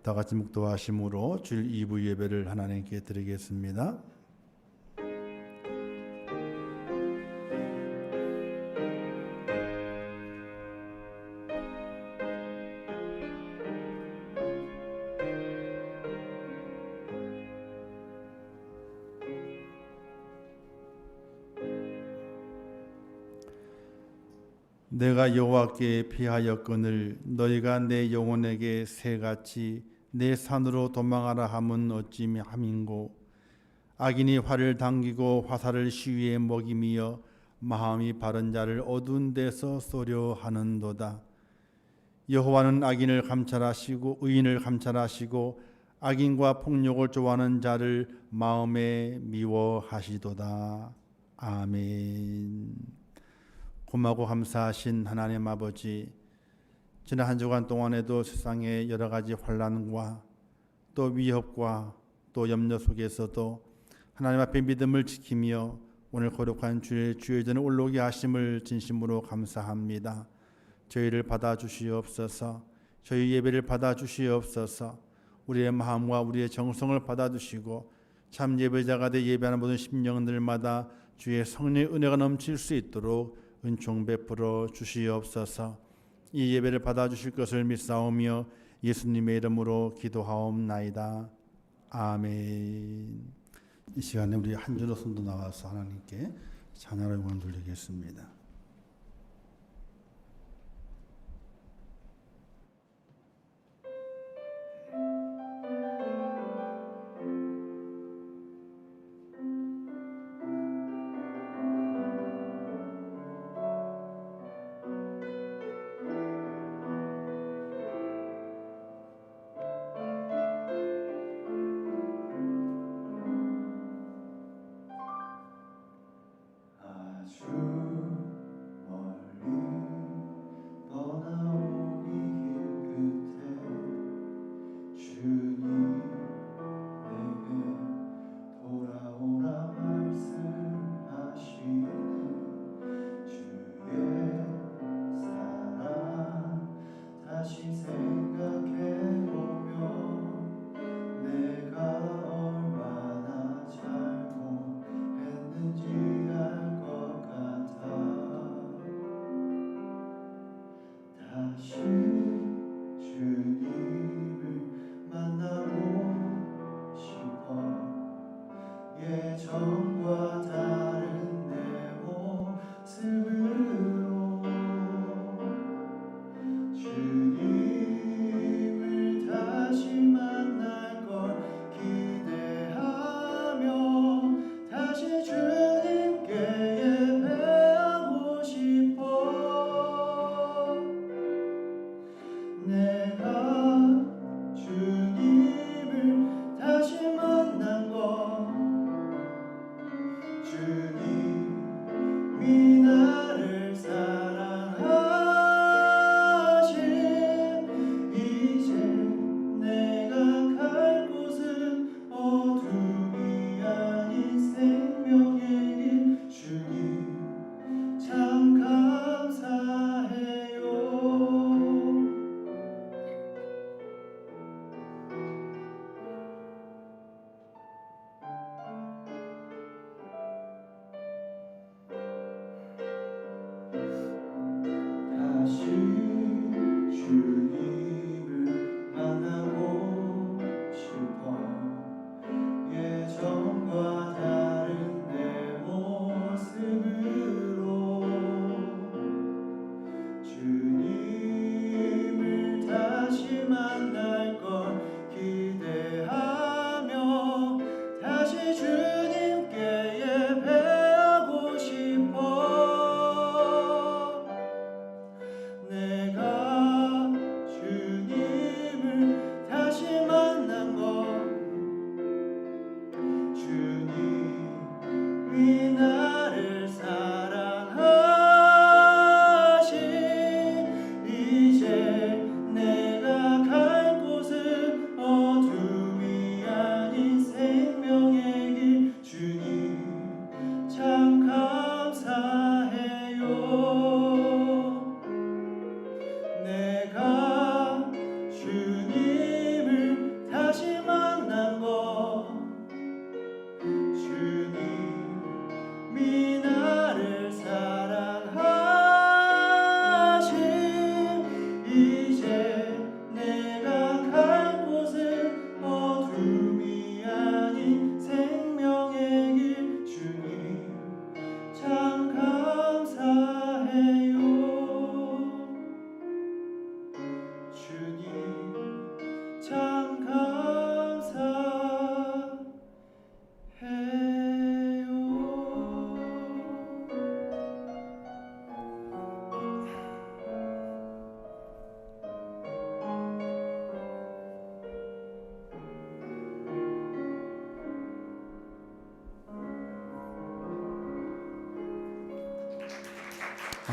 다 같이 묵도하심으로 주일 2부 예배를 하나님께 드리겠습니다. 내가 여호와께 피하였거늘 너희가 내 영혼에게 새같이 내 산으로 도망하라 함은 어찌 함인고. 악인이 활을 당기고 화살을 시위에 먹이며 마음이 바른 자를 어두운 데서 쏘려 하는도다. 여호와는 악인을 감찰하시고 의인을 감찰하시고 악인과 폭력을 좋아하는 자를 마음에 미워하시도다. 아멘. 고마고 감사하신 하나님 아버지, 지난 한 주간 동안에도 세상의 여러 가지 환난과 또 위협과 또 염려 속에서도 하나님 앞에 믿음을 지키며 오늘 거룩한 주의 전에 올라오게 하심을 진심으로 감사합니다. 저희를 받아주시옵소서. 저희 예배를 받아주시옵소서. 우리의 마음과 우리의 정성을 받아주시고 참 예배자가 돼 예배하는 모든 심령들마다 주의 성령의 은혜가 넘칠 수 있도록 은총 베풀어 주시옵소서. 이 예배를 받아주실 것을 믿사오며 예수님의 이름으로 기도하옵나이다. 아멘. 이 시간에 우리 한 줄로 손도 나와서 하나님께 찬양의 영광을 돌리겠습니다. 아주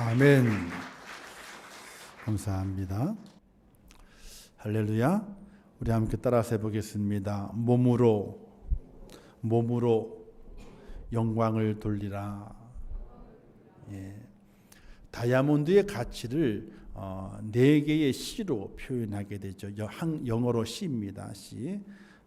아멘. 감사합니다. 할렐루야. 우리 함께 따라서 해보겠습니다. 몸으로 영광을 돌리라. 예. 다이아몬드의 가치를 4개의 C로 표현하게 되죠. 영어로 C입니다. C.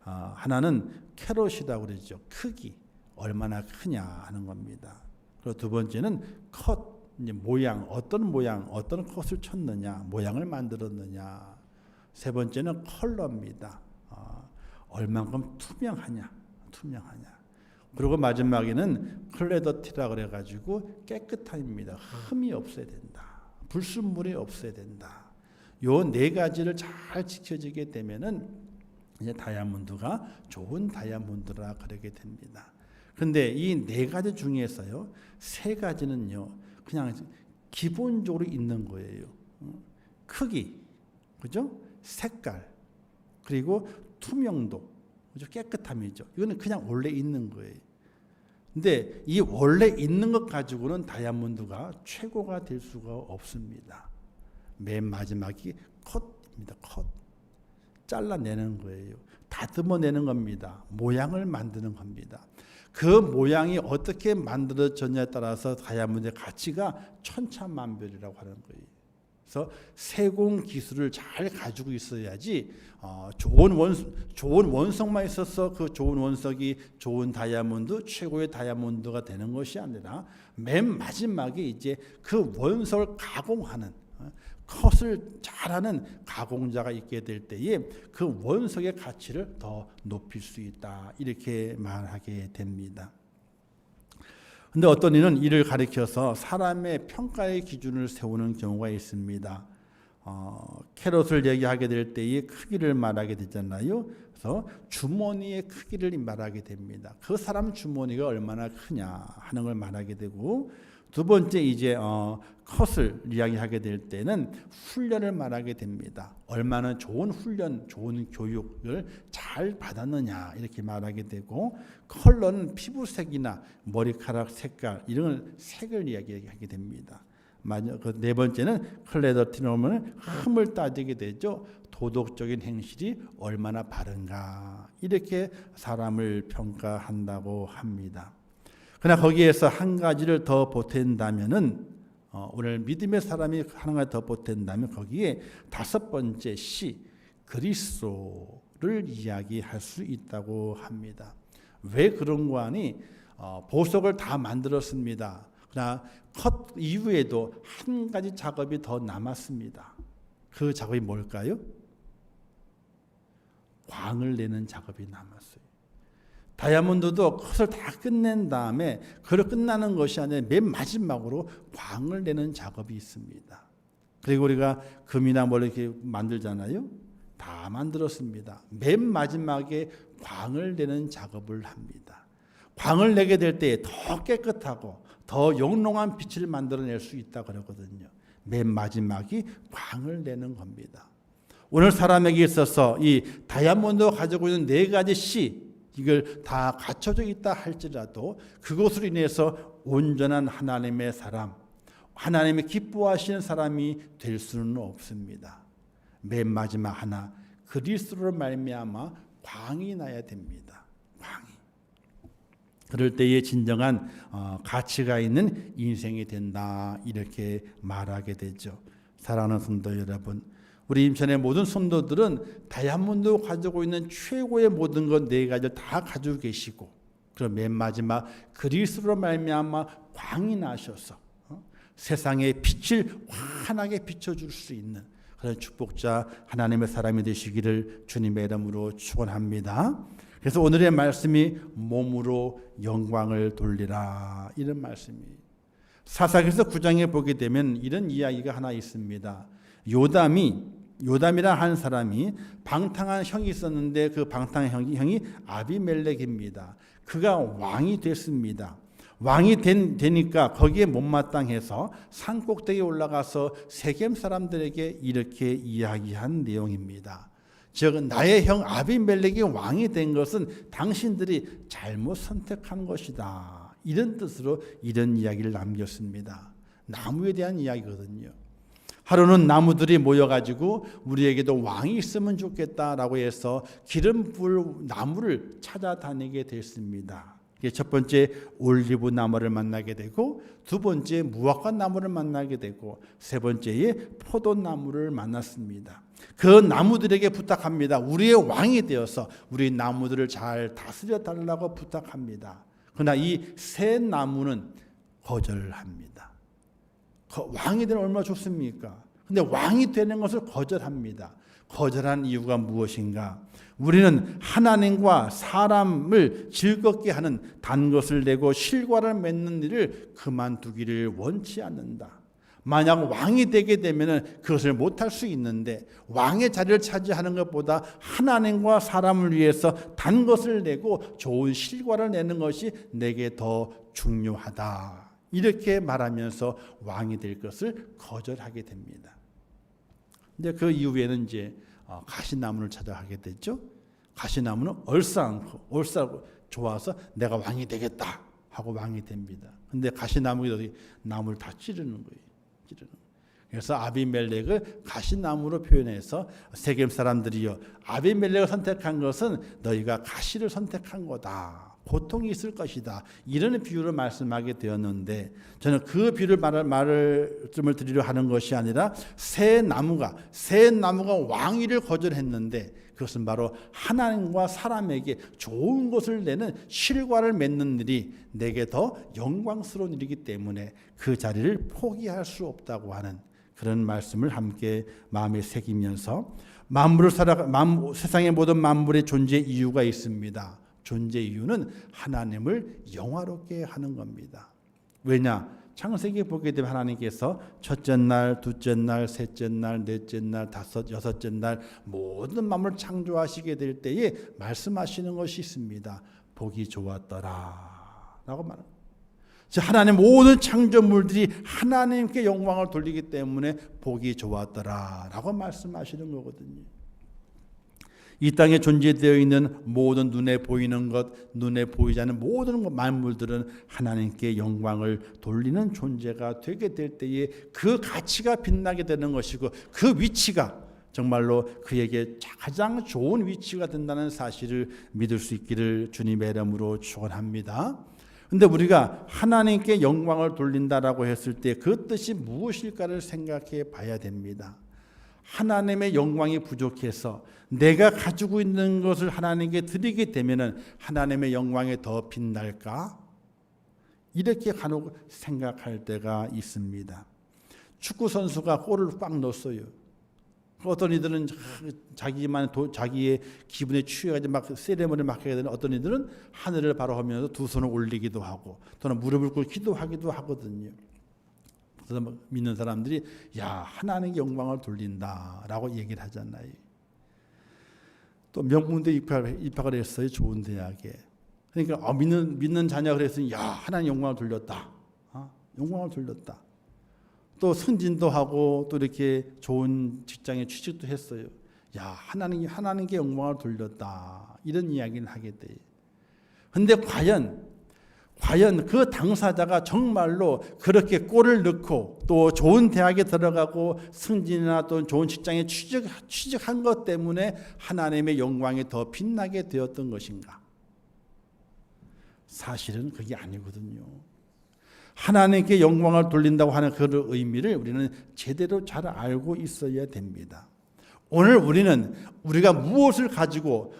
하나는 캐럿이라고 그러죠. 크기, 얼마나 크냐 하는 겁니다. 그리고 두 번째는 컷, 모양, 어떤 컷을 쳤느냐, 모양을 만들었느냐. 세 번째는 컬러입니다. 얼만큼 투명하냐. 그리고 마지막에는 클레더티라고 그래가지고 깨끗함입니다. 흠이 없어야 된다. 불순물이 없어야 된다. 요 4가지를 잘 지켜지게 되면은 이제 다이아몬드가 좋은 다이아몬드라 그러게 됩니다. 그런데 이 4가지 중에서요, 3가지는요, 그냥 기본적으로 있는 거예요. 크기, 그죠? 색깔, 그리고 투명도, 그죠? 깨끗함이죠. 이거는 그냥 원래 있는 거예요. 근데 이 원래 있는 것 가지고는 다이아몬드가 최고가 될 수가 없습니다. 맨 마지막이 컷입니다. 컷. 잘라내는 거예요. 다듬어내는 겁니다. 모양을 만드는 겁니다. 그 모양이 어떻게 만들어졌냐에 따라서 다이아몬드의 가치가 천차만별이라고 하는 거예요. 그래서 세공 기술을 잘 가지고 있어야지 좋은 원석만 있어서 그 좋은 원석이 좋은 다이아몬드, 최고의 다이아몬드가 되는 것이 아니라 맨 마지막에 이제 그 원석을 가공하는 컷을 잘하는 가공자가 있게 될 때에 그 원석의 가치를 더 높일 수 있다. 이렇게 말하게 됩니다. 근데 어떤 이는 이를 가리켜서 사람의 평가의 기준을 세우는 경우가 있습니다. 캐럿을 얘기하게 될 때의 크기를 말하게 되잖아요. 그래서 주머니의 크기를 말하게 됩니다. 그 사람 주머니가 얼마나 크냐 하는 걸 말하게 되고, 두 번째 이제 컷을 이야기하게 될 때는 훈련을 말하게 됩니다. 얼마나 좋은 훈련, 좋은 교육을 잘 받았느냐 이렇게 말하게 되고, 컬러는 피부색이나 머리카락 색깔 이런 색을 이야기하게 됩니다. 그 4번째는 클레더티노면 흠을 따지게 되죠. 도덕적인 행실이 얼마나 바른가 이렇게 사람을 평가한다고 합니다. 그러나 거기에서 한 가지를 더 보탠다면은 오늘 믿음의 사람이 하나가 더 보탠다면 거기에 5번째 C 그리스도를 이야기할 수 있다고 합니다. 왜 그런 거 아니? 보석을 다 만들었습니다. 그러나 컷 이후에도 한 가지 작업이 더 남았습니다. 그 작업이 뭘까요? 광을 내는 작업이 남았어요. 다이아몬드도 컷을 다 끝낸 다음에 그걸 끝나는 것이 아니라 맨 마지막으로 광을 내는 작업이 있습니다. 그리고 우리가 금이나 뭘 이렇게 만들잖아요. 다 만들었습니다. 맨 마지막에 광을 내는 작업을 합니다. 광을 내게 될 때 더 깨끗하고 더 영롱한 빛을 만들어낼 수 있다 그러거든요. 맨 마지막이 광을 내는 겁니다. 오늘 사람에게 있어서 이 다이아몬드가 가지고 있는 4가지 C 이걸 다 갖춰져 있다 할지라도 그것으로 인해서 온전한 하나님의 사람, 하나님의 기뻐하시는 사람이 될 수는 없습니다. 맨 마지막 하나 그리스도로 말미암아 광이 나야 됩니다. 광이. 그럴 때에 진정한 가치가 있는 인생이 된다 이렇게 말하게 되죠. 사랑하는 성도 여러분, 우리 임천의 모든 성도들은 다이아몬드 가지고 있는 최고의 모든 것 4가지를 다 가지고 계시고, 그럼 맨 마지막 그리스도로 말미암아 광이 나셔서 세상의 빛을 환하게 비춰줄 수 있는 그런 축복자 하나님의 사람이 되시기를 주님의 이름으로 축원합니다. 그래서 오늘의 말씀이 몸으로 영광을 돌리라 이런 말씀이에요. 사사기서 9장에 보게 되면 이런 이야기가 하나 있습니다. 요담이라 한 사람이 방탕한 형이 있었는데 그 방탕한 형이 아비멜렉입니다. 그가 왕이 됐습니다. 왕이 되니까 거기에 못마땅해서 산꼭대기에 올라가서 세겜 사람들에게 이렇게 이야기한 내용입니다. 즉 나의 형 아비멜렉이 왕이 된 것은 당신들이 잘못 선택한 것이다. 이런 뜻으로 이런 이야기를 남겼습니다. 나무에 대한 이야기거든요. 하루는 나무들이 모여가지고 우리에게도 왕이 있으면 좋겠다라고 해서 기름 부을 나무를 찾아다니게 됐습니다. 첫 번째 올리브 나무를 만나게 되고, 두 번째 무화과 나무를 만나게 되고, 세 번째에 포도나무를 만났습니다. 그 나무들에게 부탁합니다. 우리의 왕이 되어서 우리 나무들을 잘 다스려 달라고 부탁합니다. 그러나 이 세 나무는 거절합니다. 왕이 되는 얼마나 좋습니까? 근데 왕이 되는 것을 거절합니다. 거절한 이유가 무엇인가? 우리는 하나님과 사람을 즐겁게 하는 단 것을 내고 실과를 맺는 일을 그만두기를 원치 않는다. 만약 왕이 되게 되면 그것을 못할 수 있는데, 왕의 자리를 차지하는 것보다 하나님과 사람을 위해서 단 것을 내고 좋은 실과를 내는 것이 내게 더 중요하다. 이렇게 말하면서 왕이 될 것을 거절하게 됩니다. 근데 그 이후에는 이제 가시나무를 찾아가게 됐죠. 가시나무는 얼싸안고 좋아서 내가 왕이 되겠다 하고 왕이 됩니다. 근데 가시나무가 나무를 다 찌르는 거예요. 그래서 아비멜렉을 가시나무로 표현해서 세겜 사람들이요, 아비멜렉을 선택한 것은 너희가 가시를 선택한 거다. 고통이 있을 것이다. 이런 비유를 말씀하게 되었는데, 저는 그 비유를 말씀을 드리려 하는 것이 아니라 새 나무가 왕위를 거절했는데, 그것은 바로 하나님과 사람에게 좋은 것을 내는 실과를 맺는 일이 내게 더 영광스러운 일이기 때문에 그 자리를 포기할 수 없다고 하는 그런 말씀을 함께 마음에 새기면서, 세상의 모든 만물의 존재 이유가 있습니다. 존재 이유는 하나님을 영화롭게 하는 겁니다. 왜냐? 창세기 보게 되면 하나님께서 첫째 날, 둘째 날, 셋째 날, 넷째 날, 여섯째 날 모든 만물을 창조하시게 될 때에 말씀하시는 것이 있습니다. 보기 좋았더라 라고 말합니다. 하나님 모든 창조물들이 하나님께 영광을 돌리기 때문에 보기 좋았더라 라고 말씀하시는 거거든요. 이 땅에 존재되어 있는 모든 눈에 보이는 것, 눈에 보이지 않는 모든 만물들은 하나님께 영광을 돌리는 존재가 되게 될 때에 그 가치가 빛나게 되는 것이고, 그 위치가 정말로 그에게 가장 좋은 위치가 된다는 사실을 믿을 수 있기를 주님의 이름으로 축원합니다. 그런데 우리가 하나님께 영광을 돌린다라고 했을 때 그 뜻이 무엇일까를 생각해 봐야 됩니다. 하나님의 영광이 부족해서 내가 가지고 있는 것을 하나님께 드리게 되면 하나님의 영광이 더 빛날까? 이렇게 간혹 생각할 때가 있습니다. 축구 선수가 골을 꽉 넣었어요. 어떤 이들은 자기의 기분에 취해가지고 막 세레머니 막 하게 되는, 어떤 이들은 하늘을 바라보면서 두 손을 올리기도 하고 또는 무릎을 꿇고 기도하기도 하거든요. 그래서 믿는 사람들이 하나님의 영광을 돌린다라고 얘기를 하잖아요. 또 명문대 입학을 했어요. 좋은 대학에. 그러니까 믿는 자녀가 그랬으니 하나님 영광을 돌렸다. 영광을 돌렸다. 또 승진도 하고 또 이렇게 좋은 직장에 취직도 했어요. 하나님께 영광을 돌렸다. 이런 이야기를 하게 돼요. 그런데 과연 그 당사자가 정말로 그렇게 골을 넣고 또 좋은 대학에 들어가고 승진이나 또 좋은 직장에 취직한 것 때문에 하나님의 영광이 더 빛나게 되었던 것인가? 사실은 그게 아니거든요. 하나님께 영광을 돌린다고 하는 그 의미를 우리는 제대로 잘 알고 있어야 됩니다. 오늘 우리가 무엇을 가지고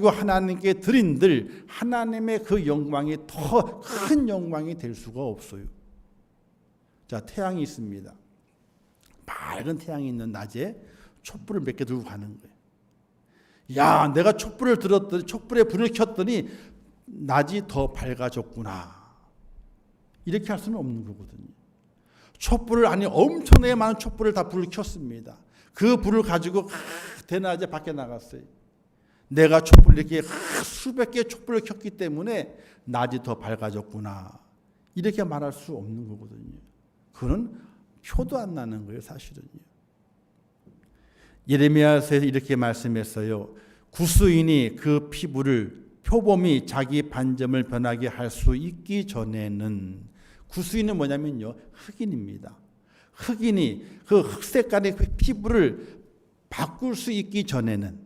하나님께 드린들 하나님의 그 영광이 더 큰 영광이 될 수가 없어요. 자, 태양이 있습니다. 밝은 태양이 있는 낮에 촛불을 몇 개 들고 가는 거예요. 내가 촛불에 불을 켰더니 낮이 더 밝아졌구나. 이렇게 할 수는 없는 거거든요. 엄청나게 많은 촛불을 다 불을 켰습니다. 그 불을 가지고 대낮에 밖에 나갔어요. 내가 이렇게 수백 개의 촛불을 켰기 때문에 낮이 더 밝아졌구나. 이렇게 말할 수 없는 거거든요. 그건 표도 안 나는 거예요, 사실은요. 예레미야서에서 이렇게 말씀했어요. 구스인이 그 피부를 표범이 자기 반점을 변하게 할 수 있기 전에는 구수인은 뭐냐면요, 흑인입니다. 흑인이 그 흑색깔의 그 피부를 바꿀 수 있기 전에는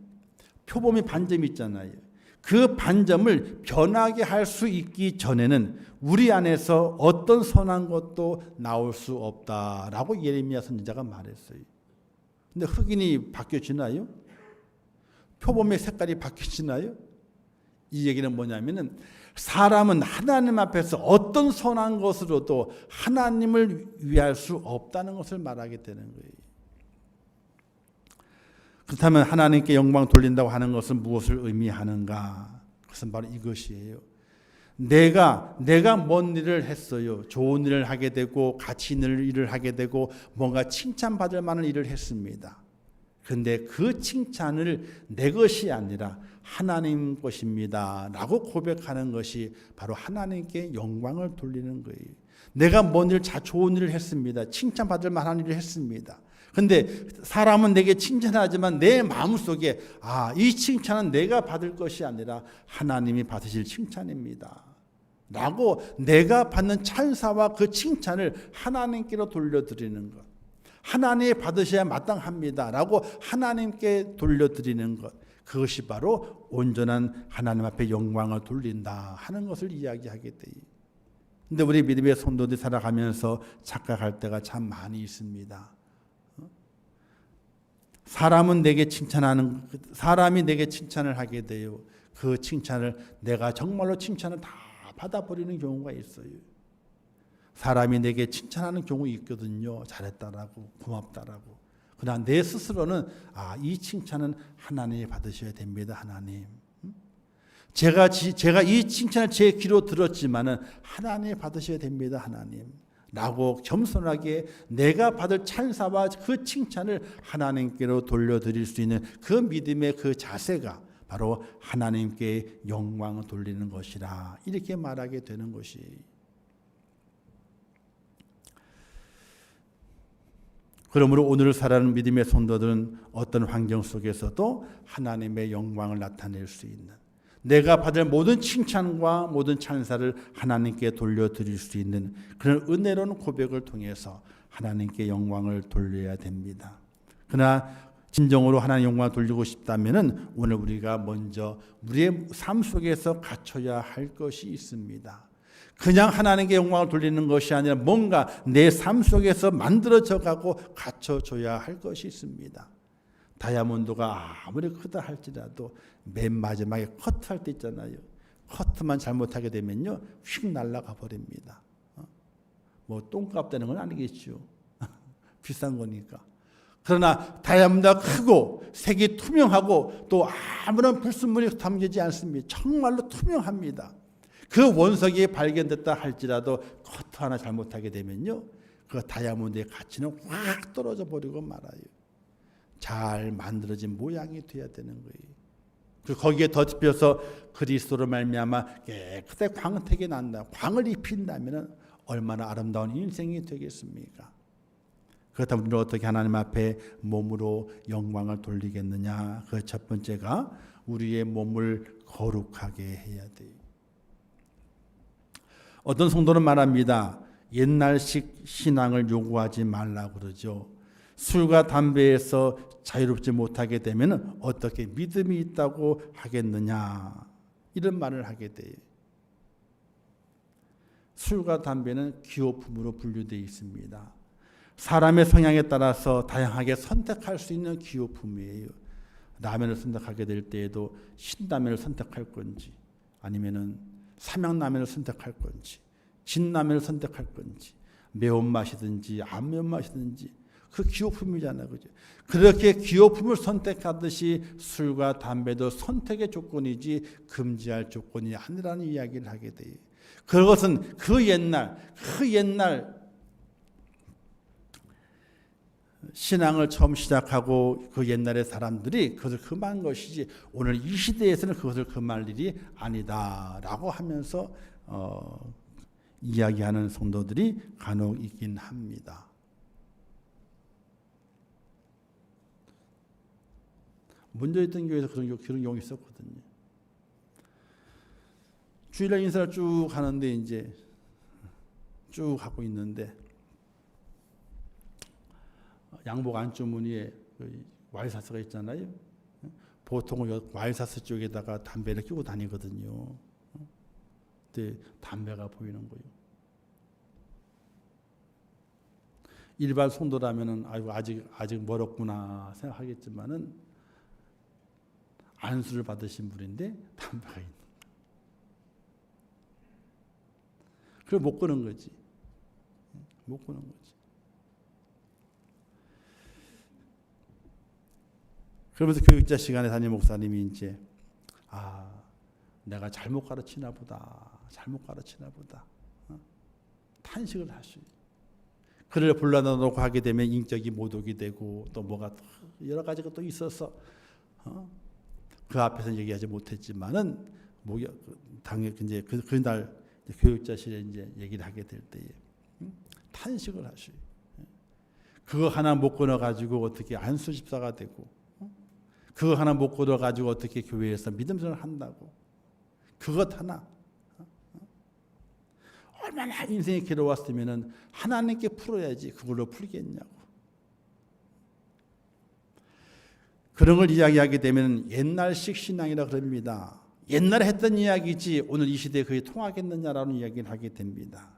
표범의 반점이 있잖아요. 그 반점을 변하게 할 수 있기 전에는 우리 안에서 어떤 선한 것도 나올 수 없다라고 예레미야 선지자가 말했어요. 근데 흑인이 바뀌어지나요? 표범의 색깔이 바뀌어지나요? 이 얘기는 뭐냐면은 사람은 하나님 앞에서 어떤 선한 것으로도 하나님을 위할 수 없다는 것을 말하게 되는 거예요. 그렇다면 하나님께 영광 돌린다고 하는 것은 무엇을 의미하는가? 그것은 바로 이것이에요. 내가 뭔 일을 했어요. 좋은 일을 하게 되고 가치 있는 일을 하게 되고 뭔가 칭찬받을 만한 일을 했습니다. 그런데 그 칭찬을 내 것이 아니라 하나님 것입니다 라고 고백하는 것이 바로 하나님께 영광을 돌리는 거예요. 내가 뭔 일, 좋은 일을 했습니다. 칭찬받을 만한 일을 했습니다. 그런데 사람은 내게 칭찬하지만 내 마음속에 이 칭찬은 내가 받을 것이 아니라 하나님이 받으실 칭찬입니다 라고 내가 받는 찬사와 그 칭찬을 하나님께로 돌려드리는 것, 하나님이 받으셔야 마땅합니다 라고 하나님께 돌려드리는 것, 그것이 바로 온전한 하나님 앞에 영광을 돌린다 하는 것을 이야기하게 돼요. 그런데 우리 믿음의 성도들이 살아가면서 착각할 때가 참 많이 있습니다. 사람이 내게 칭찬을 하게 돼요. 그 칭찬을 내가 정말로 칭찬을 다 받아버리는 경우가 있어요. 사람이 내게 칭찬하는 경우 있거든요. 잘했다라고, 고맙다라고. 그러나 내 스스로는 이 칭찬은 하나님이 받으셔야 됩니다. 하나님. 제가 이 칭찬을 제 귀로 들었지만은 하나님이 받으셔야 됩니다. 하나님. 라고 겸손하게 내가 받을 찬사와 그 칭찬을 하나님께로 돌려드릴 수 있는 그 믿음의 그 자세가 바로 하나님께 영광을 돌리는 것이라 이렇게 말하게 되는 것이. 그러므로 오늘을 살아가는 믿음의 성도들은 어떤 환경 속에서도 하나님의 영광을 나타낼 수 있는, 내가 받을 모든 칭찬과 모든 찬사를 하나님께 돌려드릴 수 있는 그런 은혜로운 고백을 통해서 하나님께 영광을 돌려야 됩니다. 그러나 진정으로 하나님 영광을 돌리고 싶다면 오늘 우리가 먼저 우리의 삶 속에서 갖춰야 할 것이 있습니다. 그냥 하나님께 영광을 돌리는 것이 아니라 뭔가 내 삶 속에서 만들어져 가고 갖춰져야 할 것이 있습니다. 다이아몬드가 아무리 크다 할지라도 맨 마지막에 커트할 때 있잖아요. 커트만 잘못하게 되면요, 휙 날아가 버립니다. 뭐 똥값 되는 건 아니겠죠. 비싼 거니까. 그러나 다이아몬드가 크고 색이 투명하고 또 아무런 불순물이 담기지 않습니다. 정말로 투명합니다. 그 원석이 발견됐다 할지라도 커트 하나 잘못하게 되면요, 그 다이아몬드의 가치는 확 떨어져 버리고 말아요. 잘 만들어진 모양이 돼야 되는 거예요. 그리고 거기에 덧입혀서 그리스도로 말미암아 깨끗하게 광택이 난다. 광을 입힌다면 얼마나 아름다운 인생이 되겠습니까? 그렇다면 우리는 어떻게 하나님 앞에 몸으로 영광을 돌리겠느냐? 그 첫 번째가 우리의 몸을 거룩하게 해야 돼요. 어떤 성도는 말합니다. 옛날식 신앙을 요구하지 말라고 그러죠. 술과 담배에서 자유롭지 못하게 되면 어떻게 믿음이 있다고 하겠느냐, 이런 말을 하게 돼요. 술과 담배는 기호품으로 분류되어 있습니다. 사람의 성향에 따라서 다양하게 선택할 수 있는 기호품이에요. 라면을 선택하게 될 때에도 신라면을 선택할 건지, 아니면은 삼양라면을 선택할 건지, 진라면을 선택할 건지, 매운맛이든지 안 매운맛이든지 그 기호품이잖아요. 그죠? 그렇게 기호품을 선택하듯이 술과 담배도 선택의 조건이지 금지할 조건이 아니라는 이야기를 하게 돼요. 그것은 그 옛날 신앙을 처음 시작하고 그 옛날의 사람들이 그것을 금한 것이지 오늘 이 시대에서는 그것을 금할 일이 아니다라고 하면서 이야기하는 성도들이 간혹 있긴 합니다. 먼저 있던 교회에서 그런 경우 있었거든요. 주일날 인사를 쭉 하는데 이제 쭉 하고 있는데 양복 안주머니에 와이사스가 있잖아요. 보통은 와이사스 쪽에다가 담배를 끼고 다니거든요. 근데 담배가 보이는 거예요. 일반 성도라면은 아이고 아직 멀었구나 생각하겠지만은 안수를 받으신 분인데 담배가 있는. 그걸 못 끄는 거지. 못 끄는 거지. 그러면서 교육자 시간에 담임 목사님이 이제 내가 잘못 가르치나 보다. 탄식을 하시고 그를 불러놓고 하게 되면 인격이 모독이 되고 또 뭐가 여러 가지가 또 있어서 그 앞에서 얘기하지 못했지만은 당연히 이제 그날 교육자실에 이제 얘기를 하게 될 때에 탄식을 하시고 그거 하나 못 끊어 가지고 어떻게 안수 집사가 되고 그거 하나 못 끊어 가지고 어떻게 교회에서 믿음생활을 한다고 그것 하나 얼마나 인생이 길어왔으면은 하나님께 풀어야지 그걸로 풀겠냐고. 그런 걸 이야기하게 되면 옛날식 신앙이라 그럽니다. 옛날에 했던 이야기지 오늘 이 시대에 그게 통하겠느냐라는 이야기를 하게 됩니다.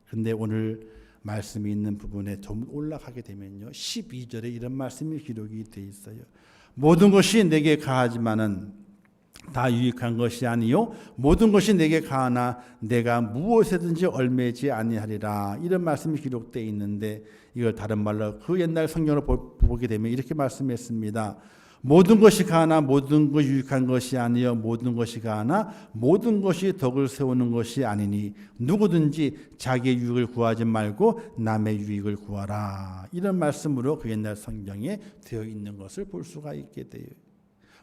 그런데 오늘 말씀이 있는 부분에 좀 올라가게 되면요. 12절에 이런 말씀이 기록이 되어 있어요. 모든 것이 내게 가하지만은 다 유익한 것이 아니요 모든 것이 내게 가하나 내가 무엇에든지 얽매지 아니하리라. 이런 말씀이 기록되어 있는데 이걸 다른 말로 그 옛날 성경을 보게 되면 이렇게 말씀했습니다. 모든 것이 가하나 모든 것이 유익한 것이 아니요 모든 것이 가하나 모든 것이 덕을 세우는 것이 아니니 누구든지 자기의 유익을 구하지 말고 남의 유익을 구하라. 이런 말씀으로 그 옛날 성경에 되어 있는 것을 볼 수가 있게 돼요.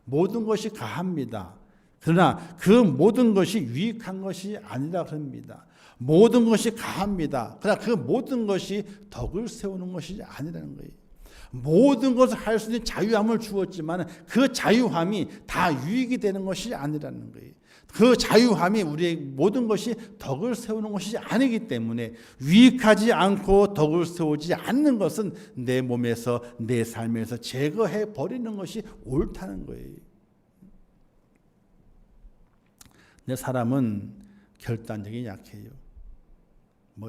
모든 것이 가합니다. 그러나 그 모든 것이 유익한 것이 아니라 그럽니다. 모든 것이 가합니다. 그러나 그 모든 것이 덕을 세우는 것이 아니라는 거예요. 모든 것을 할 수 있는 자유함을 주었지만 그 자유함이 다 유익이 되는 것이 아니라는 거예요. 그 자유함이 우리의 모든 것이 덕을 세우는 것이 아니기 때문에 유익하지 않고 덕을 세우지 않는 것은 내 몸에서 내 삶에서 제거해 버리는 것이 옳다는 거예요. 내 사람은 결단력이 약해요.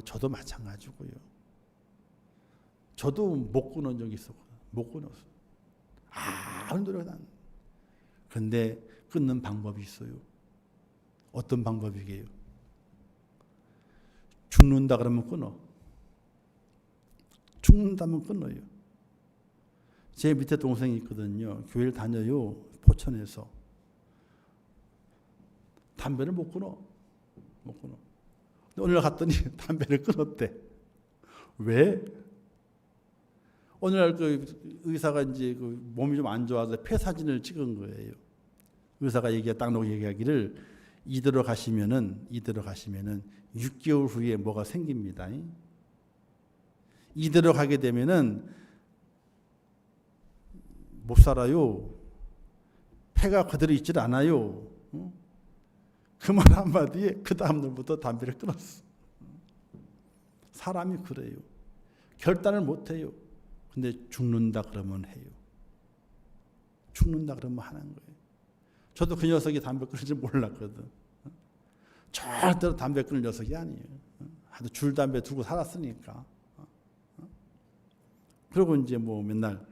저도 마찬가지고요. 저도 못 끊은 적이 있었거든요. 못 끊었어요. 아무 노력은 안. 그런데 끊는 방법이 있어요. 어떤 방법이게요? 죽는다 그러면 끊어. 죽는다면 끊어요. 제 밑에 동생이 있거든요. 교회를 다녀요. 포천에서. 담배를 못 끊어. 오늘 갔더니 담배를 끊었대. 왜? 오늘날 그 의사가 이제 그 몸이 좀 안 좋아서 폐 사진을 찍은 거예요. 의사가 딱 놓고 얘기하기를 이대로 가시면은 6개월 후에 뭐가 생깁니다. 이대로 가게 되면은 못 살아요. 폐가 그대로 있질 않아요. 그 말 한마디에 그 다음 날부터 담배를 끊었어. 사람이 그래요. 결단을 못 해요. 근데 죽는다 그러면 해요. 죽는다 그러면 하는 거예요. 저도 그 녀석이 담배 끊을 줄 몰랐거든. 절대로 담배 끊을 녀석이 아니에요. 하도 줄 담배 두고 살았으니까. 그리고 이제 맨날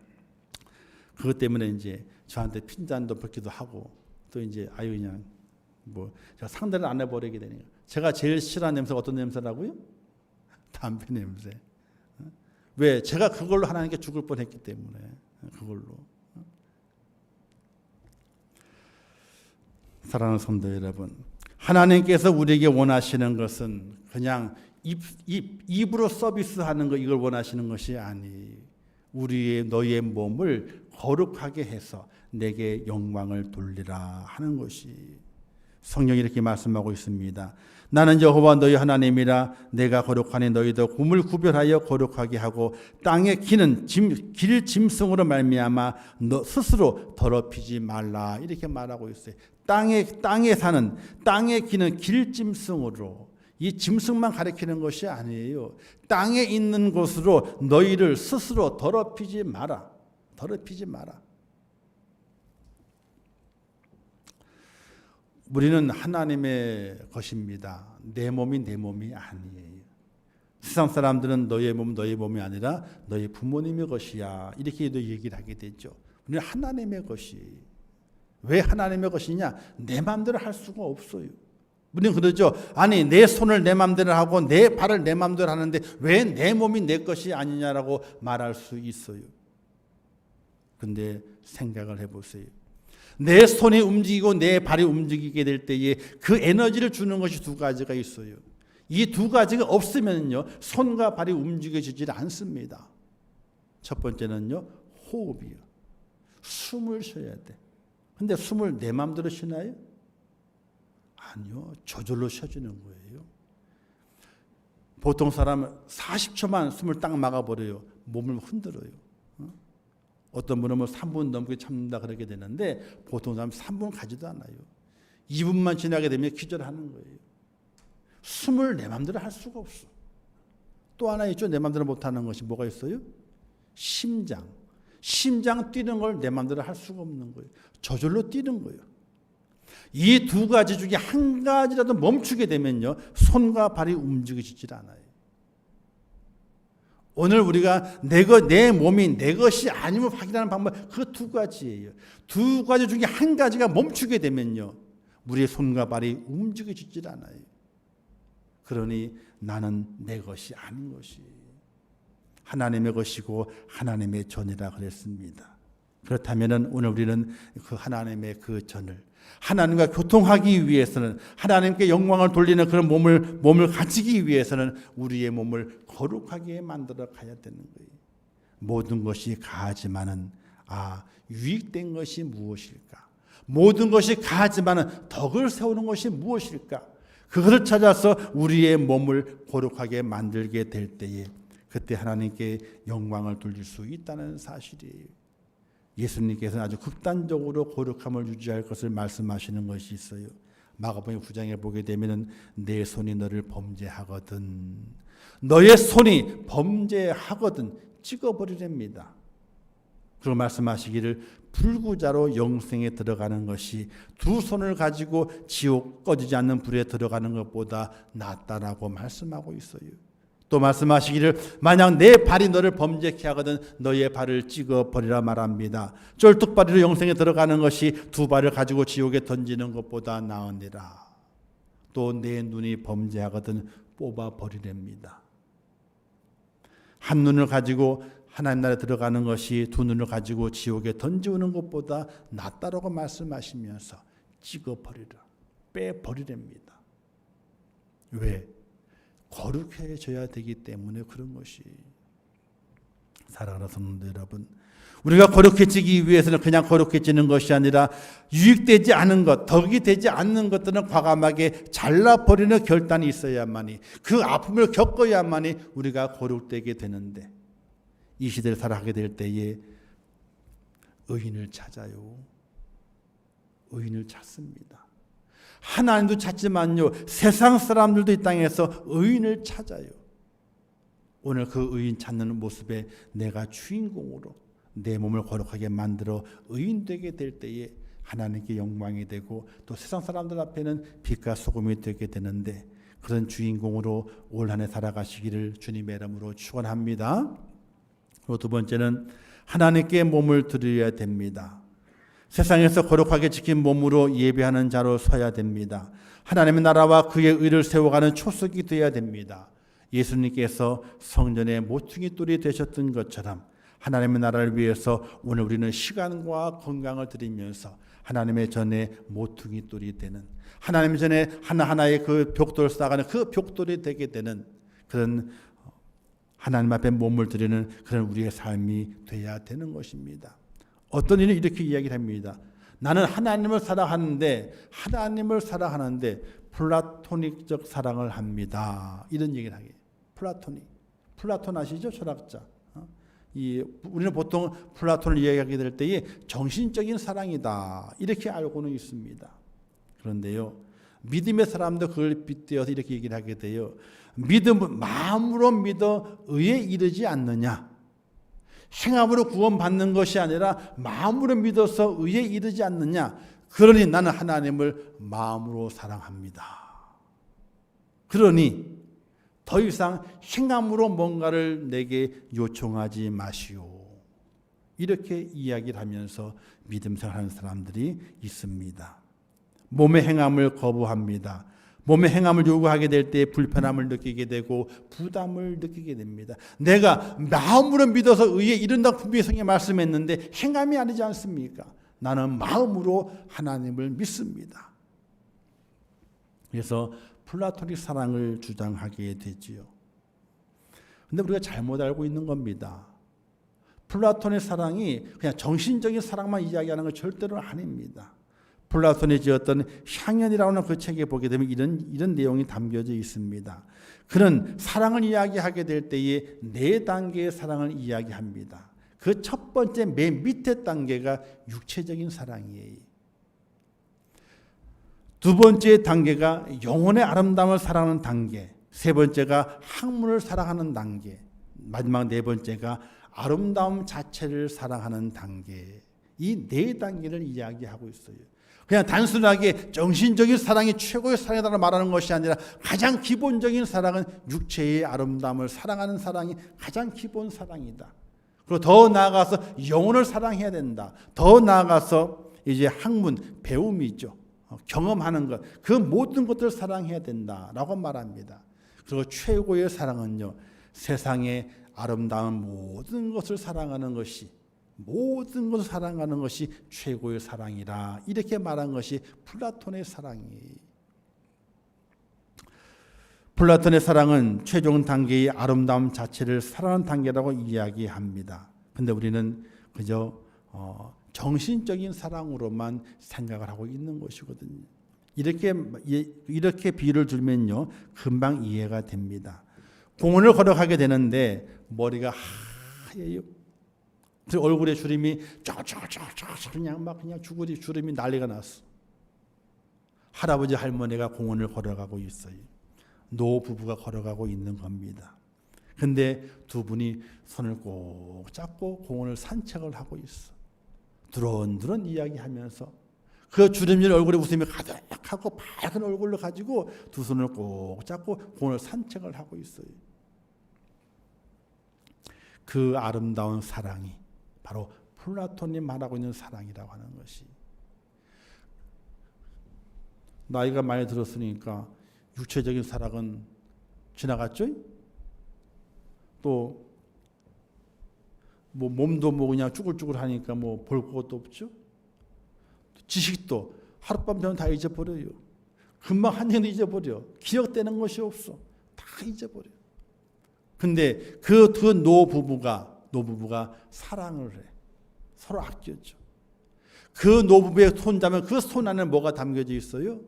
그것 때문에 이제 저한테 핀잔도 벗기도 하고 또 이제 그냥 제가 상대를 안 해버리게 되니까. 제가 제일 싫어하는 냄새가 어떤 냄새라고요? 담배 냄새. 왜? 제가 그걸로 하나님께 죽을 뻔했기 때문에. 그걸로. 사랑하는 성도 여러분, 하나님께서 우리에게 원하시는 것은 그냥 입으로 서비스하는 거 이걸 원하시는 것이 아니. 너의 몸을 거룩하게 해서 내게 영광을 돌리라 하는 것이. 성경이 이렇게 말씀하고 있습니다. 나는 여호와 너희 하나님이라. 내가 거룩하니 너희도 꿈을 구별하여 거룩하게 하고 땅에 기는 길 짐승으로 말미암아 너 스스로 더럽히지 말라. 이렇게 말하고 있어요. 땅에 기는 길 짐승으로 이 짐승만 가리키는 것이 아니에요. 땅에 있는 것으로 너희를 스스로 더럽히지 마라. 더럽히지 마라. 우리는 하나님의 것입니다. 내 몸이 내 몸이 아니에요. 세상 사람들은 너의 몸 너의 몸이 아니라 너희 부모님의 것이야. 이렇게도 얘기를 하게 되죠. 우리는 하나님의 것이. 왜 하나님의 것이냐? 내 마음대로 할 수가 없어요. 우리는 그러죠. 아니 내 손을 내 마음대로 하고 내 발을 내 마음대로 하는데 왜 내 몸이 내 것이 아니냐라고 말할 수 있어요. 근데 생각을 해보세요. 내 손이 움직이고 내 발이 움직이게 될 때에 그 에너지를 주는 것이 두 가지가 있어요. 이 두 가지가 없으면요 손과 발이 움직여지지 않습니다. 첫 번째는요 호흡이요. 숨을 쉬어야 돼. 근데 숨을 내 마음대로 쉬나요? 아니요. 저절로 쉬어지는 거예요. 보통 사람은 40초만 숨을 딱 막아버려요. 몸을 흔들어요. 어떤 분은 3분 넘게 참는다 그러게 되는데 보통 사람은 3분 가지도 않아요. 2분만 지나게 되면 기절하는 거예요. 숨을 내 마음대로 할 수가 없어. 또 하나 있죠. 내 마음대로 못하는 것이 뭐가 있어요? 심장. 심장 뛰는 걸 내 마음대로 할 수가 없는 거예요. 저절로 뛰는 거예요. 이 두 가지 중에 한 가지라도 멈추게 되면요 손과 발이 움직여지질 않아요. 오늘 우리가 내 몸이 내 것이 아니면 확인하는 방법 그 두 가지예요. 두 가지 중에 한 가지가 멈추게 되면요 우리의 손과 발이 움직여지질 않아요. 그러니 나는 내 것이 아닌 것이 하나님의 것이고 하나님의 전이라 그랬습니다. 그렇다면 오늘 우리는 그 하나님의 그 전을 하나님과 교통하기 위해서는 하나님께 영광을 돌리는 그런 몸을 가지기 위해서는 우리의 몸을 거룩하게 만들어 가야 되는 거예요. 모든 것이 가하지만은 유익된 것이 무엇일까? 모든 것이 가하지만은 덕을 세우는 것이 무엇일까? 그것을 찾아서 우리의 몸을 거룩하게 만들게 될 때에 그때 하나님께 영광을 돌릴 수 있다는 사실이에요. 예수님께서는 아주 극단적으로 거룩함을 유지할 것을 말씀하시는 것이 있어요. 마가복음 9장에 보게 되면 내 손이 너를 범죄하거든 너의 손이 범죄하거든 찍어버리랍니다. 그리고 말씀하시기를 불구자로 영생에 들어가는 것이 두 손을 가지고 지옥 꺼지지 않는 불에 들어가는 것보다 낫다라고 말씀하고 있어요. 또 말씀하시기를 만약 내 발이 너를 범죄케 하거든 너의 발을 찍어버리라 말합니다. 쫄뚝발이로 영생에 들어가는 것이 두 발을 가지고 지옥에 던지는 것보다 나으니라. 또 내 눈이 범죄하거든 뽑아버리랍니다. 한 눈을 가지고 하나님 나라에 들어가는 것이 두 눈을 가지고 지옥에 던지는 것보다 낫다라고 말씀하시면서 찍어버리라, 빼버리랍니다. 왜? 거룩해져야 되기 때문에 그런 것이. 사랑하는 성도 여러분, 우리가 거룩해지기 위해서는 그냥 거룩해지는 것이 아니라 유익되지 않은 것, 덕이 되지 않는 것들은 과감하게 잘라버리는 결단이 있어야만이, 그 아픔을 겪어야만이 우리가 거룩되게 되는데, 이 시대를 살아가게 될 때에 의인을 찾아요. 의인을 찾습니다. 하나님도 찾지만요 세상 사람들도 이 땅에서 의인을 찾아요. 오늘 그 의인 찾는 모습에 내가 주인공으로 내 몸을 거룩하게 만들어 의인 되게 될 때에 하나님께 영광이 되고 또 세상 사람들 앞에는 빛과 소금이 되게 되는데, 그런 주인공으로 올 한 해 살아가시기를 주님의 이름으로 축원합니다. 그리고 두 번째는 하나님께 몸을 드려야 됩니다. 세상에서 거룩하게 지킨 몸으로 예배하는 자로 서야 됩니다. 하나님의 나라와 그의 의를 세워가는 초석이 되어야 됩니다. 예수님께서 성전의 모퉁이 돌이 되셨던 것처럼 하나님의 나라를 위해서 오늘 우리는 시간과 건강을 드리면서 하나님의 전에 모퉁이 돌이 되는, 하나님 전에 하나하나의 그 벽돌을 쌓아가는 그 벽돌이 되게 되는 그런 하나님 앞에 몸을 드리는 그런 우리의 삶이 되어야 되는 것입니다. 어떤 이는 이렇게 이야기를 합니다. 나는 하나님을 사랑하는데 플라토닉적 사랑을 합니다. 이런 얘기를 하게. 플라톤 아시죠? 철학자. 우리는 보통 플라톤을 이야기하게 될 때에 정신적인 사랑이다 이렇게 알고는 있습니다. 그런데요, 믿음의 사람도 그걸 빗대어서 이렇게 얘기를 하게 돼요. 믿음은 마음으로 믿어 의에 이르지 않느냐. 행함으로 구원받는 것이 아니라 마음으로 믿어서 의에 이르지 않느냐. 그러니 나는 하나님을 마음으로 사랑합니다. 그러니 더 이상 행함으로 뭔가를 내게 요청하지 마시오. 이렇게 이야기를 하면서 믿음 생활하는 사람들이 있습니다. 몸의 행함을 거부합니다. 몸의 행함을 요구하게 될 때 불편함을 느끼게 되고 부담을 느끼게 됩니다. 내가 마음으로 믿어서 의에 이른다고 분명히 성경에 말씀했는데 행함이 아니지 않습니까? 나는 마음으로 하나님을 믿습니다. 그래서 플라토닉 사랑을 주장하게 되지요. 그런데 우리가 잘못 알고 있는 겁니다. 플라톤의 사랑이 그냥 정신적인 사랑만 이야기하는 건 절대로 아닙니다. 플라톤이 지었던 향연이라는 그 책에 보게 되면 이런 내용이 담겨져 있습니다. 그는 사랑을 이야기하게 될 때에 4단계의 사랑을 이야기합니다. 그 첫 번째 맨 밑에 단계가 육체적인 사랑이에요. 두 번째 단계가 영혼의 아름다움을 사랑하는 단계, 세 번째가 학문을 사랑하는 단계, 마지막 4번째가 아름다움 자체를 사랑하는 단계. 이 4단계를 이야기하고 있어요. 그냥 단순하게 정신적인 사랑이 최고의 사랑이라고 말하는 것이 아니라 가장 기본적인 사랑은 육체의 아름다움을 사랑하는 사랑이 가장 기본 사랑이다. 그리고 더 나아가서 영혼을 사랑해야 된다. 더 나아가서 이제 학문, 배움이죠. 경험하는 것, 그 모든 것들을 사랑해야 된다라고 말합니다. 그리고 최고의 사랑은요, 세상의 아름다운 모든 것을 사랑하는 것이, 모든 것을 사랑하는 것이 최고의 사랑이라, 이렇게 말한 것이 플라톤의 사랑이에요. 플라톤의 사랑은 최종 단계의 아름다움 자체를 사랑하는 단계라고 이야기합니다. 그런데 우리는 그저 정신적인 사랑으로만 생각을 하고 있는 것이거든요. 이렇게 비유를 들면요, 금방 이해가 됩니다. 공원을 걸어가게 되는데 머리가 하얘요. 얼굴에 주름이 쫙쫙쫙쫙 그냥 주름이 난리가 났어. 할아버지 할머니가 공원을 걸어가고 있어요. 노 부부가 걸어가고 있는 겁니다. 근데 두 분이 손을 꼭 잡고 공원을 산책을 하고 있어. 두런두런 이야기하면서 그 주름진 얼굴에 웃음이 가득하고 밝은 얼굴로 가지고 두 손을 꼭 잡고 공원을 산책을 하고 있어요. 그 아름다운 사랑이 바로 플라톤이 말하고 있는 사랑이라고 하는 것이. 나이가 많이 들었으니까 육체적인 사랑은 지나갔죠? 또 뭐 몸도 뭐 그냥 쭈글쭈글하니까 뭐 볼 것도 없죠. 지식도 하룻밤 되면 다 잊어버려요. 금방 한 년도 잊어버려. 기억되는 것이 없어. 다 잊어버려. 근데 그 노부부가 사랑을 해. 서로 아껴줘. 그 노부부의 손 잡으면 그 손 안에 뭐가 담겨져 있어요?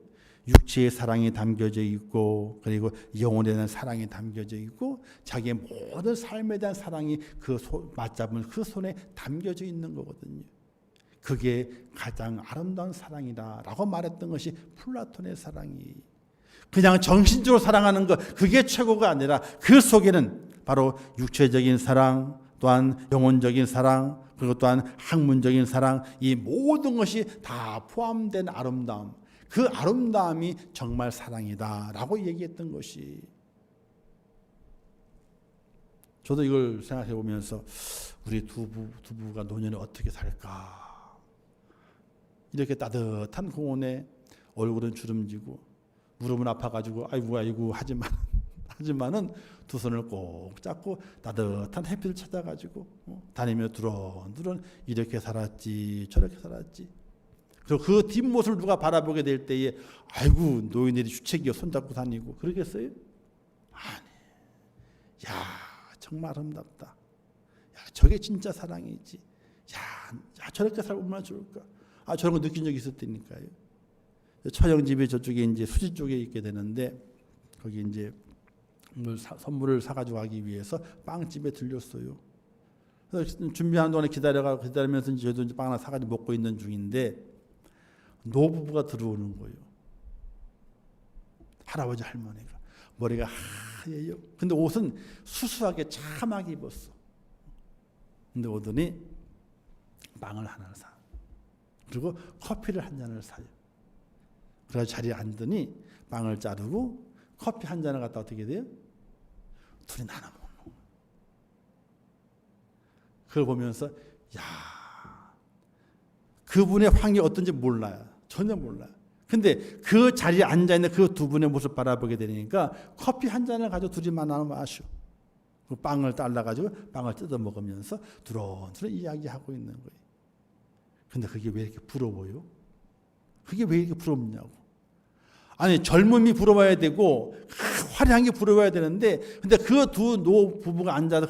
육체의 사랑이 담겨져 있고, 그리고 영혼에 대한 사랑이 담겨져 있고, 자기의 모든 삶에 대한 사랑이 그 맞잡은 그 손에 담겨져 있는 거거든요. 그게 가장 아름다운 사랑이다라고 말했던 것이 플라톤의 사랑이. 그냥 정신적으로 사랑하는 것, 그게 최고가 아니라 그 속에는 바로 육체적인 사랑, 또한 영혼적인 사랑, 그리고 또한 학문적인 사랑, 이 모든 것이 다 포함된 아름다움, 그 아름다움이 정말 사랑이다라고 얘기했던 것이. 저도 이걸 생각해 보면서 우리 두 부부가 노년에 어떻게 살까. 이렇게 따뜻한 공원에 얼굴은 주름지고 무릎은 아파가지고 아이고 하지만은 두 손을 꼭 잡고 따뜻한 햇빛을 찾아가지고 다니며 두런두런 이렇게 살았지 저렇게 살았지. 그리고 그 뒷모습을 누가 바라보게 될 때에 아이고 노인들이 주책이여 손잡고 다니고 그러겠어요? 아니. 야 정말 아름답다. 야 저게 진짜 사랑이지. 야 저렇게 살면 얼마나 좋을까. 저런 거 느낀 적이 있었다니까요. 처형집이 저쪽에 이제 수지 쪽에 있게 되는데 거기 이제 선물을 사가지고 가기 위해서 빵집에 들렸어요. 그래서 준비하는 동안에 기다리면서 저도 이제 빵 하나 사가지고 먹고 있는 중인데 노부부가 들어오는 거예요. 할아버지 할머니가 머리가 하얘요. 근데 옷은 수수하게 참하게 입었어. 근데 오더니 빵을 하나를 사. 그리고 커피를 한 잔을 사요. 그래서 자리에 앉더니 빵을 자르고 커피 한 잔을 갖다 어떻게 돼요? 둘이 나눠 먹는 거예요. 그걸 보면서 그분의 환경이 어떤지 몰라요. 전혀 몰라요. 근데 그 자리에 앉아있는 그 두 분의 모습 바라보게 되니까 커피 한 잔을 가지고 둘이 나눠 마셔. 그 빵을 잘라가지고 빵을 뜯어 먹으면서 두런두런 이야기하고 있는 거예요. 근데 그게 왜 이렇게 부러워요? 그게 왜 이렇게 부럽냐고. 아니 젊음이 부러워야 되고 화려한 게 부러워야 되는데 근데 그 두 부부가 앉아서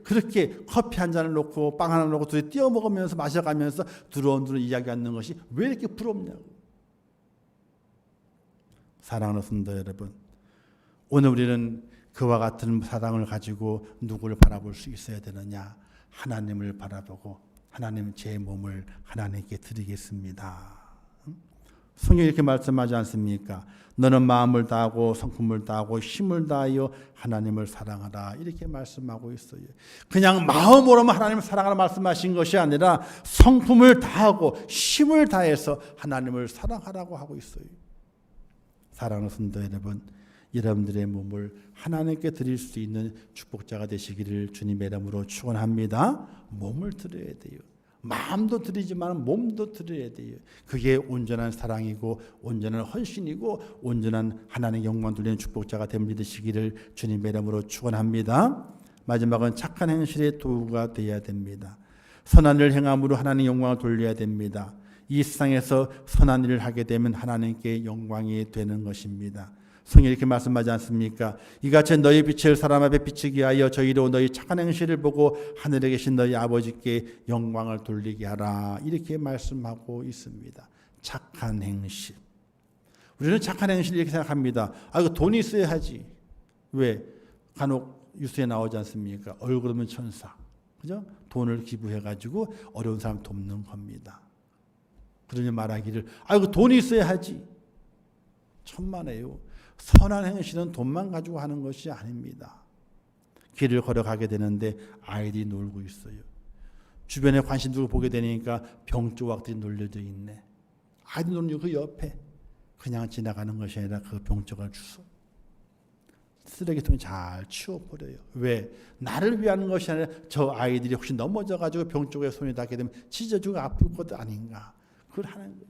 그렇게 커피 한 잔을 놓고 빵 하나 놓고 둘이 띄워 먹으면서 마셔가면서 두런두런 이야기하는 것이 왜 이렇게 부럽냐고. 사랑하는 성도 여러분, 오늘 우리는 그와 같은 사랑을 가지고 누구를 바라볼 수 있어야 되느냐? 하나님을 바라보고 하나님 제 몸을 하나님께 드리겠습니다. 성경이 이렇게 말씀하지 않습니까? 너는 마음을 다하고 성품을 다하고 힘을 다하여 하나님을 사랑하라. 이렇게 말씀하고 있어요. 그냥 마음으로만 하나님을 사랑하라 말씀하신 것이 아니라 성품을 다하고 힘을 다해서 하나님을 사랑하라고 하고 있어요. 사랑하는 성도 여러분, 여러분들의 몸을 하나님께 드릴 수 있는 축복자가 되시기를 주님의 이름으로 축원합니다. 몸을 드려야 돼요. 마음도 드리지만 몸도 드려야 돼요. 그게 온전한 사랑이고 온전한 헌신이고 온전한 하나님의 영광 돌리는 축복자가 되시기를 주님의 이름으로 축원합니다. 마지막은 착한 행실의 도구가 되어야 됩니다. 선한 일을 행함으로 하나님의 영광을 돌려야 됩니다. 이 세상에서 선한 일을 하게 되면 하나님께 영광이 되는 것입니다. 성경이 이렇게 말씀하지 않습니까? 이같이 너희 빛을 사람 앞에 비추게 하여 저희로 너희 착한 행실을 보고 하늘에 계신 너희 아버지께 영광을 돌리게 하라. 이렇게 말씀하고 있습니다. 착한 행실. 우리는 착한 행실 이렇게 생각합니다. 이거 돈이 있어야 하지. 왜? 간혹 뉴스에 나오지 않습니까? 얼굴 없는 천사. 그죠? 돈을 기부해가지고 어려운 사람 돕는 겁니다. 그러니 말하기를 이거 돈이 있어야 하지. 천만에요. 선한 행실은 돈만 가지고 하는 것이 아닙니다. 길을 걸어가게 되는데 아이들이 놀고 있어요. 주변에 관심 두고 보게 되니까 병조각들이 놀려져 있네. 아이들 노는 그 옆에 그냥 지나가는 것이 아니라 그 병조각을 주워 쓰레기통에 잘 치워버려요. 왜? 나를 위한 것이 아니라 저 아이들이 혹시 넘어져가지고 병조각에 손이 닿게 되면 찢어지고 아플 것 아닌가. 그걸 하는 거예요.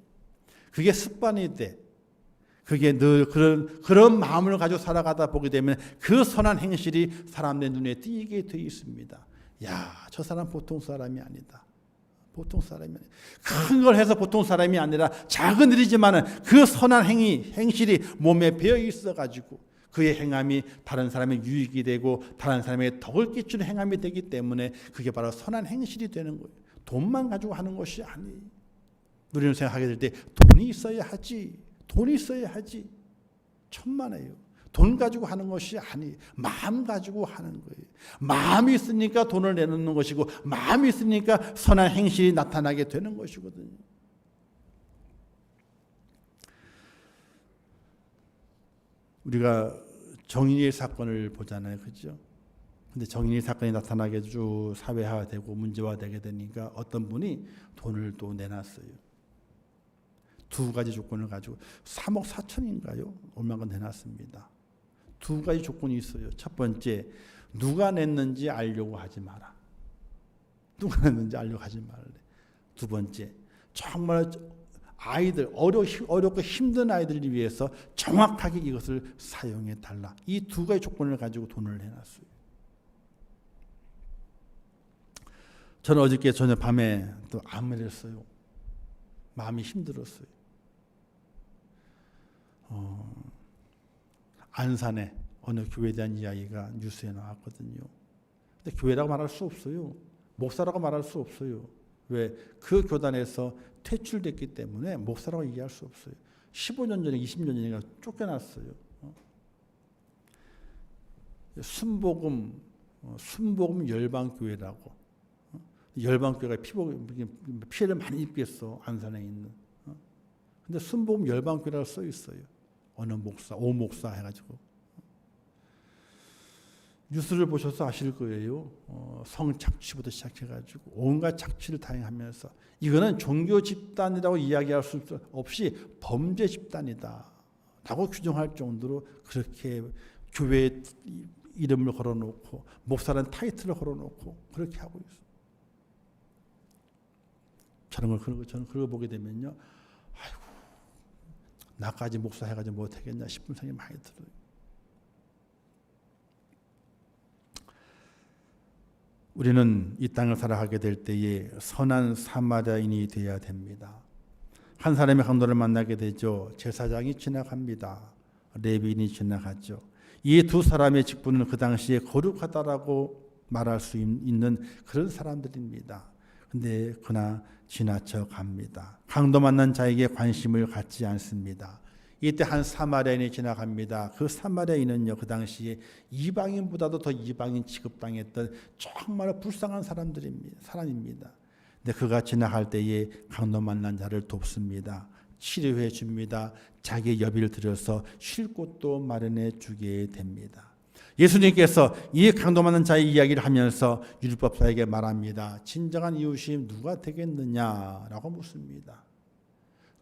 그게 습관이 돼. 그게 늘 그런 마음을 가지고 살아가다 보게 되면 그 선한 행실이 사람의 눈에 띄게 되어 있습니다. 저 사람 보통 사람이 아니다. 보통 사람이 아니다. 큰 걸 해서 보통 사람이 아니라 작은 일이지만 그 선한 행실이 몸에 배어 있어가지고 그의 행함이 다른 사람의 유익이 되고 다른 사람에게 덕을 끼치는 행함이 되기 때문에 그게 바로 선한 행실이 되는 거예요. 돈만 가지고 하는 것이 아니에요. 우리는 생각하게 될 때 돈이 있어야 하지. 돈이 있어야 하지. 천만에요. 돈 가지고 하는 것이 아니에요. 마음 가지고 하는 거예요. 마음이 있으니까 돈을 내놓는 것이고 마음이 있으니까 선한 행실이 나타나게 되는 것이거든요. 우리가 정인이의 사건을 보잖아요. 그렇죠? 근데 정인이 사건이 나타나게 쭉 사회화되고 문제화되게 되니까 어떤 분이 돈을 또 내놨어요. 두 가지 조건을 가지고 3억 4천인가요? 얼마가 내놨습니다. 두 가지 조건이 있어요. 첫 번째, 누가 냈는지 알려고 하지 마라. 누가 냈는지 알려고 하지 말래. 두 번째, 정말 아이들, 어렵고 힘든 아이들을 위해서 정확하게 이것을 사용해 달라. 이 두 가지 조건을 가지고 돈을 내놨어요. 저는 어저께 저녁 밤에 또 암을 했어요. 마음이 힘들었어요. 안산에 어느 교회에 대한 이야기가 뉴스에 나왔거든요. 근데 교회라고 말할 수 없어요. 목사라고 말할 수 없어요. 왜? 그 교단에서 퇴출됐기 때문에 목사라고 얘기할 수 없어요. 15년 전에 20년 전에 쫓겨났어요. 순복음 열방교회라고. 열방교회가 피해를 많이 입겠어. 안산에 있는. 근데 순복음 열방교회라고 써 있어요. 어느 목사, 오 목사 해가지고 뉴스를 보셔서 아실 거예요. 성착취부터 시작해가지고 온갖 착취를 다행하면서 이거는 종교 집단이라고 이야기할 수 없이 범죄 집단이다 라고 규정할 정도로 그렇게 교회 이름을 걸어놓고 목사라는 타이틀을 걸어놓고 그렇게 하고 있어요. 저는 그걸 보게 되면요, 아이고 나까지 목사 해가지고 못하겠냐 싶은 생각이 많이 들어요. 우리는 이 땅을 살아가게 될 때에 선한 사마리아인이 되어야 됩니다. 한 사람의 강도를 만나게 되죠. 제사장이 지나갑니다. 레위인이 지나가죠. 이 두 사람의 직분은 그 당시에 거룩하다라고 말할 수 있는 그런 사람들입니다. 근데 그러나 지나쳐 갑니다. 강도 만난 자에게 관심을 갖지 않습니다. 이때 한 사마리아인이 지나갑니다. 그 사마리아인은요, 그 당시에 이방인보다도 더 이방인 취급당했던 정말 불쌍한 사람입니다. 근데 그가 지나갈 때에 강도 만난 자를 돕습니다. 치료해 줍니다. 자기의 여비를 들여서 쉴 곳도 마련해 주게 됩니다. 예수님께서 이 강도 만난 자의 이야기를 하면서 율법사에게 말합니다. 진정한 이웃이 누가 되겠느냐라고 묻습니다.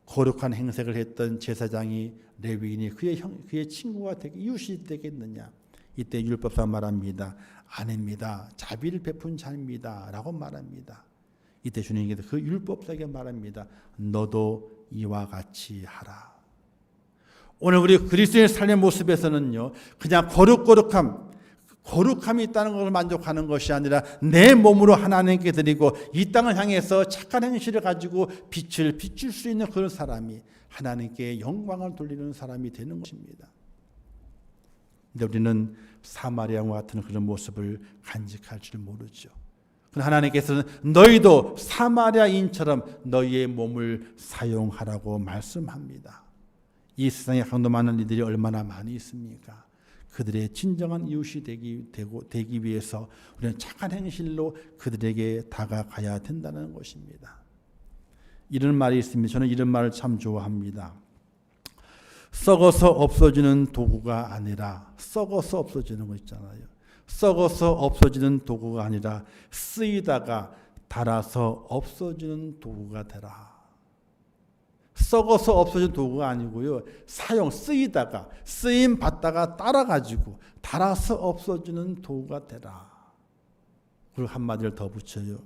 거룩한 행색을 했던 제사장이 레위인이 그의 친구가 이웃이 되겠느냐. 이때 율법사 말합니다. 아닙니다. 자비를 베푼 자입니다 라고 말합니다. 이때 주님께서 그 율법사에게 말합니다. 너도 이와 같이 하라. 오늘 우리 그리스도인의 삶의 모습에서는요, 그냥 거룩함이 있다는 것을 만족하는 것이 아니라 내 몸으로 하나님께 드리고 이 땅을 향해서 착한 행실을 가지고 빛을 비출 수 있는 그런 사람이 하나님께 영광을 돌리는 사람이 되는 것입니다. 근데 우리는 사마리아와 같은 그런 모습을 간직할 줄 모르죠. 하나님께서는 너희도 사마리아인처럼 너희의 몸을 사용하라고 말씀합니다. 이 세상에 강도 많은 이들이 얼마나 많이 있습니까? 그들의 진정한 이웃이 되기 위해서 우리는 착한 행실로 그들에게 다가가야 된다는 것입니다. 이런 말이 있습니다. 저는 이런 말을 참 좋아합니다. 썩어서 없어지는 도구가 아니라 썩어서 없어지는 거 있잖아요. 썩어서 없어지는 도구가 아니라 쓰이다가 닳아서 없어지는 도구가 되라. 썩어서 없어진 도구가 아니고요. 쓰이다가 쓰임 받다가 따라가지고 닳아서 없어지는 도구가 되라. 그리고 한마디를 더 붙여요.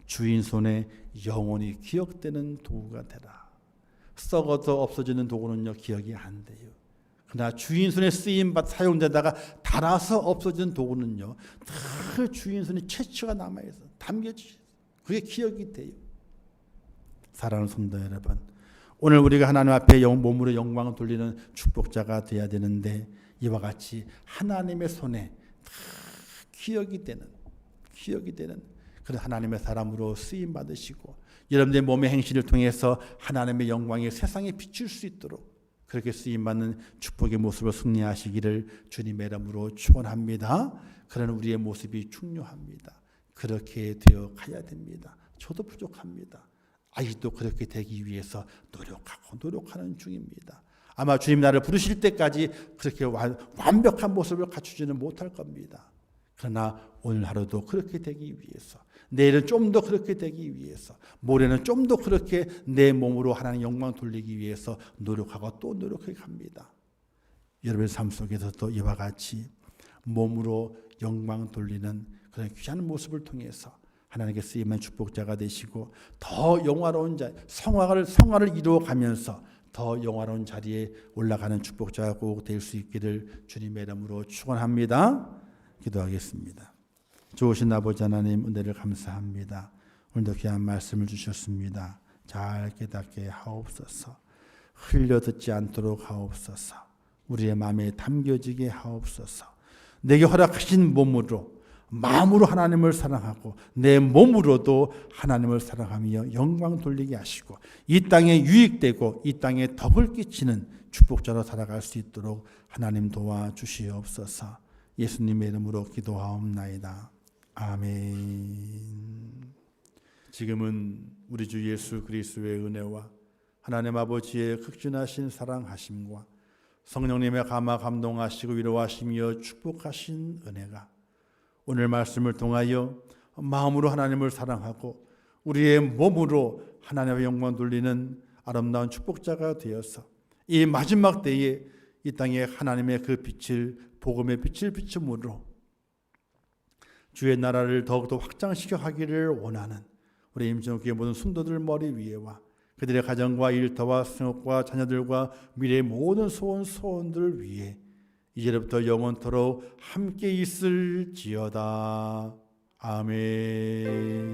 주인 손에 영원히 기억되는 도구가 되라. 썩어서 없어지는 도구는요, 기억이 안 돼요. 그러나 주인 손에 사용되다가 닳아서 없어지는 도구는요, 다 주인 손에 채취가 남아있어. 담겨지죠. 그게 기억이 돼요. 사랑하는 성도 여러분, 오늘 우리가 하나님 앞에 몸으로 영광을 돌리는 축복자가 되어야 되는데 이와 같이 하나님의 손에 다 기억이 되는 그런 하나님의 사람으로 쓰임 받으시고 여러분들의 몸의 행실을 통해서 하나님의 영광이 세상에 비출 수 있도록 그렇게 쓰임받는 축복의 모습을 승리하시기를 주님의 이름으로 축원합니다. 그런 우리의 모습이 중요합니다. 그렇게 되어 가야 됩니다. 저도 부족합니다. 아직도 그렇게 되기 위해서 노력하는 중입니다. 아마 주님 나를 부르실 때까지 그렇게 완벽한 모습을 갖추지는 못할 겁니다. 그러나 오늘 하루도 그렇게 되기 위해서, 내일은 좀 더 그렇게 되기 위해서, 모레는 좀 더 그렇게 내 몸으로 하나님 영광 돌리기 위해서 노력하고 또 노력해 갑니다. 여러분의 삶 속에서도 이와 같이 몸으로 영광 돌리는 그런 귀한 모습을 통해서 하나님께 쓰임한 축복자가 되시고 더 영화로운 성화를 이루어가면서 더 영화로운 자리에 올라가는 축복자가 꼭 될 수 있기를 주님의 이름으로 축원합니다. 기도하겠습니다. 좋으신 아버지 하나님, 은혜를 감사합니다. 오늘도 귀한 말씀을 주셨습니다. 잘 깨닫게 하옵소서. 흘려 듣지 않도록 하옵소서. 우리의 마음에 담겨지게 하옵소서. 내게 허락하신 마음으로 하나님을 사랑하고 내 몸으로도 하나님을 사랑하며 영광 돌리게 하시고 이 땅에 유익되고 이 땅에 덕을 끼치는 축복자로 살아갈 수 있도록 하나님 도와주시옵소서. 예수님의 이름으로 기도하옵나이다. 아멘. 지금은 우리 주 예수 그리스도의 은혜와 하나님 아버지의 극진하신 사랑하심과 성령님의 감화 감동하시고 위로하시며 축복하신 은혜가 오늘 말씀을 통하여 마음으로 하나님을 사랑하고 우리의 몸으로 하나님의 영광 돌리는 아름다운 축복자가 되어서 이 마지막 때에 이 땅에 하나님의 그 빛을 복음의 빛을 비춤으로 주의 나라를 더욱더 확장시켜 가기를 원하는 우리 임종교회 모든 순도들 머리 위에와 그들의 가정과 일터와 생업과 자녀들과 미래의 모든 소원들 위에 이제부터 영원토록 함께 있을지어다. 아멘.